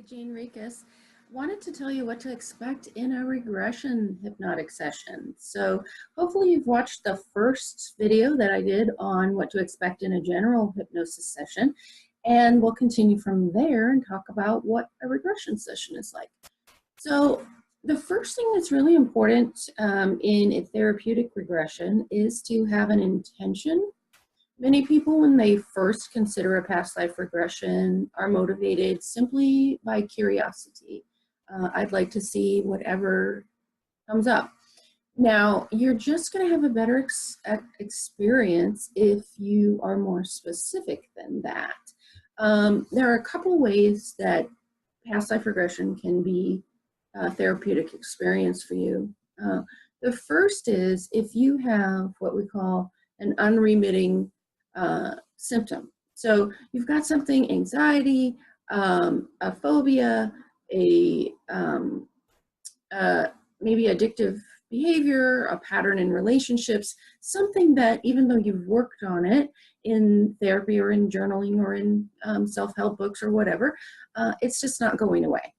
Jane Ricus. Wanted to tell you what to expect in a regression hypnotic session. So hopefully you've watched the first video that I did on what to expect in a general hypnosis session, and we'll continue from there and talk about what a regression session is like. So the first thing that's really important in a therapeutic regression is to have an intention. Many people, when they first consider a past life regression, are motivated simply by curiosity. I'd like to see whatever comes up. Now, you're just going to have a better experience if you are more specific than that. There are a couple ways that past life regression can be a therapeutic experience for you. The first is if you have what we call an unremitting symptom. So you've got something, anxiety, a phobia, maybe addictive behavior, a pattern in relationships, something that even though you've worked on it in therapy or in journaling or in self-help books or whatever, it's just not going away.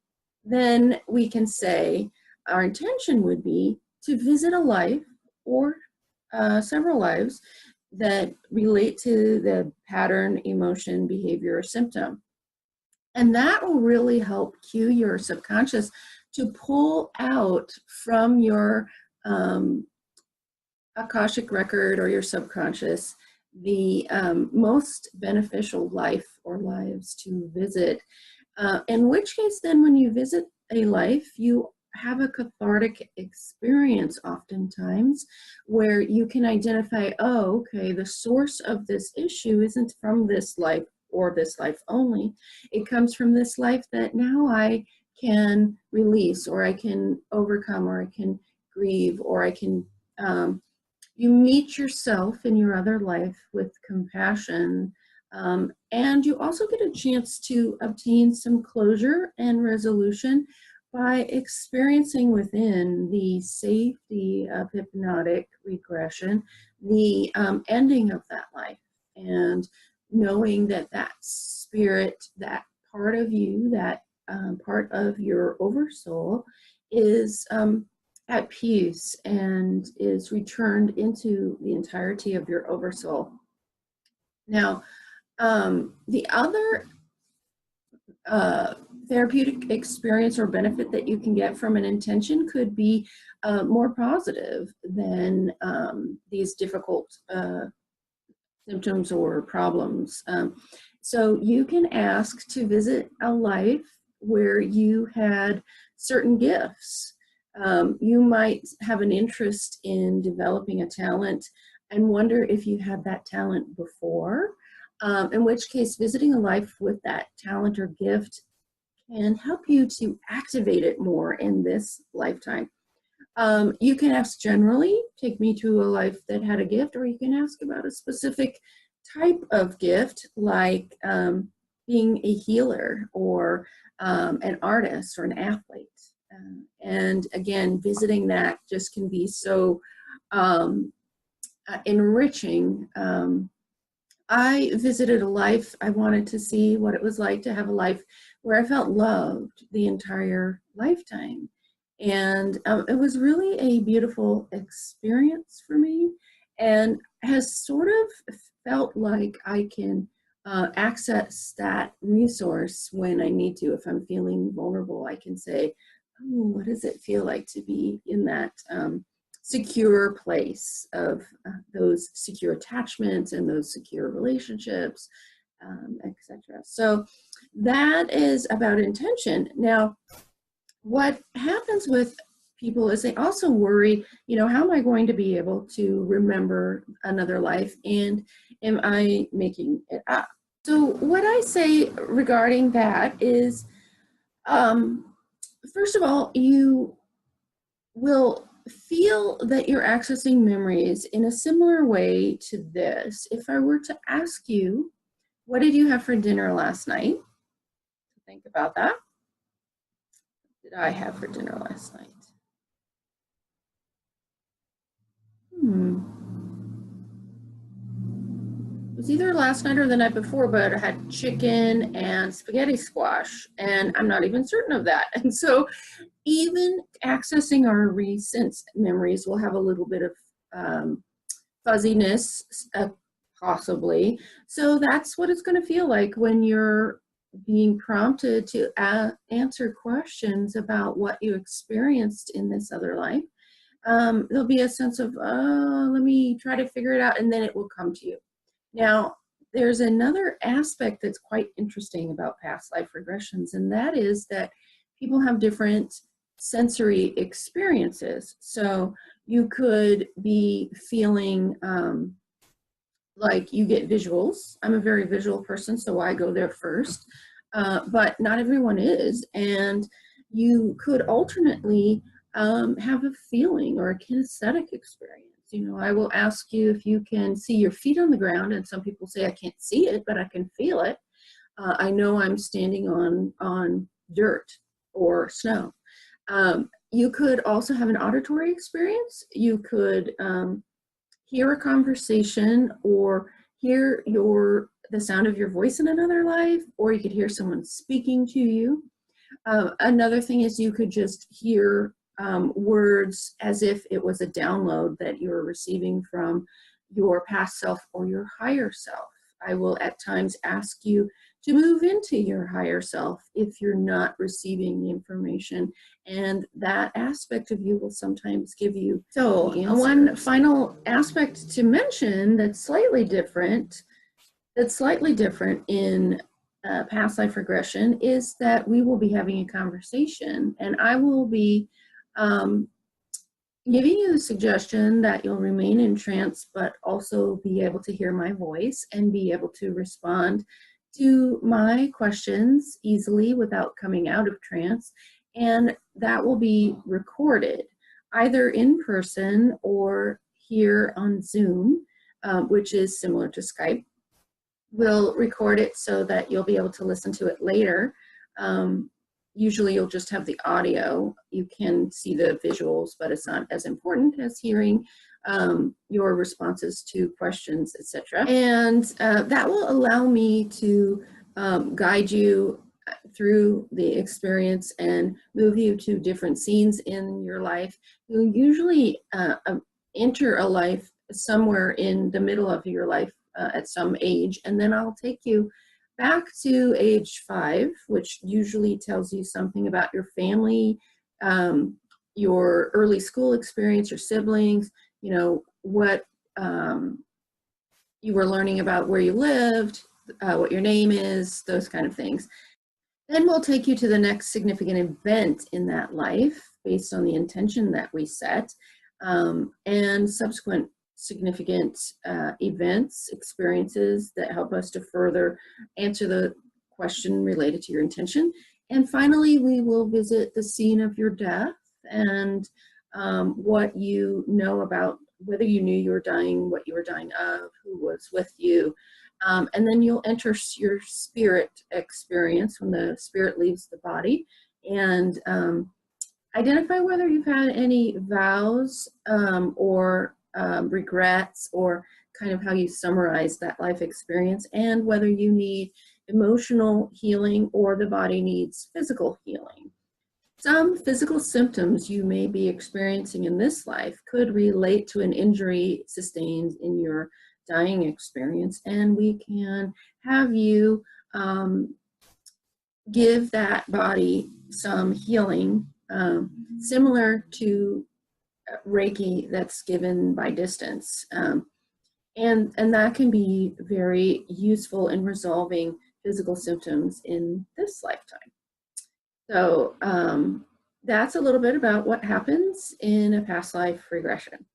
Then we can say our intention would be to visit a life or several lives that relate to the pattern, emotion, behavior, or symptom. And that will really help cue your subconscious to pull out from your Akashic record or your subconscious the most beneficial life or lives to visit. In which case then when you visit a life, you have a cathartic experience oftentimes where you can identify, oh, okay, the source of this issue isn't from this life or this life only. It comes from this life that now I can release, or I can overcome, or I can grieve, or I can, you meet yourself in your other life with compassion. And you also get a chance to obtain some closure and resolution by experiencing within the safety of hypnotic regression, the ending of that life, and knowing that that spirit, that part of you, that part of your oversoul is at peace and is returned into the entirety of your oversoul. Now, the other therapeutic experience or benefit that you can get from an intention could be more positive than these difficult symptoms or problems. So you can ask to visit a life where you had certain gifts. You might have an interest in developing a talent and wonder if you had that talent before, in which case visiting a life with that talent or gift can help you to activate it more in this lifetime. You can ask generally, take me to a life that had a gift, or you can ask about a specific type of gift, like being a healer or an artist or an athlete. And again, visiting that just can be so enriching. I visited a life, I wanted to see what it was like to have a life where I felt loved the entire lifetime. And it was really a beautiful experience for me, and has sort of felt like I can access that resource when I need to. If I'm feeling vulnerable, I can say, oh, what does it feel like to be in that secure place of those secure attachments and those secure relationships, etc. So that is about intention. Now, what happens with people is they also worry, you know, how am I going to be able to remember another life, and am I making it up? So what I say regarding that is, first of all, you will feel that you're accessing memories in a similar way to this. If I were to ask you, what did you have for dinner last night? Think about that. What did I have for dinner last night? was either last night or the night before, but I had chicken and spaghetti squash, and I'm not even certain of that. And so even accessing our recent memories will have a little bit of fuzziness, possibly. So that's what it's going to feel like when you're being prompted to answer questions about what you experienced in this other life. There'll be a sense of, oh, let me try to figure it out, and then it will come to you. Now, there's another aspect that's quite interesting about past life regressions, and that is that people have different sensory experiences. So you could be feeling like you get visuals. I'm a very visual person, so I go there first, but not everyone is. And you could alternately have a feeling or a kinesthetic experience. You know, I will ask you if you can see your feet on the ground, and some people say I can't see it, but I can feel it. I know I'm standing on dirt or snow. You could also have an auditory experience. You could hear a conversation or hear the sound of your voice in another life, or you could hear someone speaking to you. Another thing is you could just hear words as if it was a download that you were receiving from your past self or your higher self. I will at times ask you to move into your higher self if you're not receiving the information, and that aspect of you will sometimes give you. So one final aspect to mention that's slightly different in past life regression is that we will be having a conversation, and I will be giving you the suggestion that you'll remain in trance, but also be able to hear my voice and be able to respond to my questions easily without coming out of trance. And that will be recorded either in person or here on Zoom, which is similar to Skype. We'll record it so that you'll be able to listen to it later. Usually you'll just have the audio. You can see the visuals, but it's not as important as hearing your responses to questions, etc. And that will allow me to guide you through the experience and move you to different scenes in your life. You'll usually enter a life somewhere in the middle of your life at some age, and then I'll take you back to age 5, which usually tells you something about your family, your early school experience, your siblings, you know, what you were learning about where you lived, what your name is, those kind of things. Then we'll take you to the next significant event in that life based on the intention that we set, and subsequent significant events, experiences that help us to further answer the question related to your intention. And finally, we will visit the scene of your death and what you know about whether you knew you were dying, what you were dying of, who was with you. And then you'll enter your spirit experience when the spirit leaves the body, and identify whether you've had any vows or regrets, or kind of how you summarize that life experience, and whether you need emotional healing or the body needs physical healing. Some physical symptoms you may be experiencing in this life could relate to an injury sustained in your dying experience, and we can have you give that body some healing, similar to Reiki that's given by distance. And that can be very useful in resolving physical symptoms in this lifetime. So that's a little bit about what happens in a past life regression.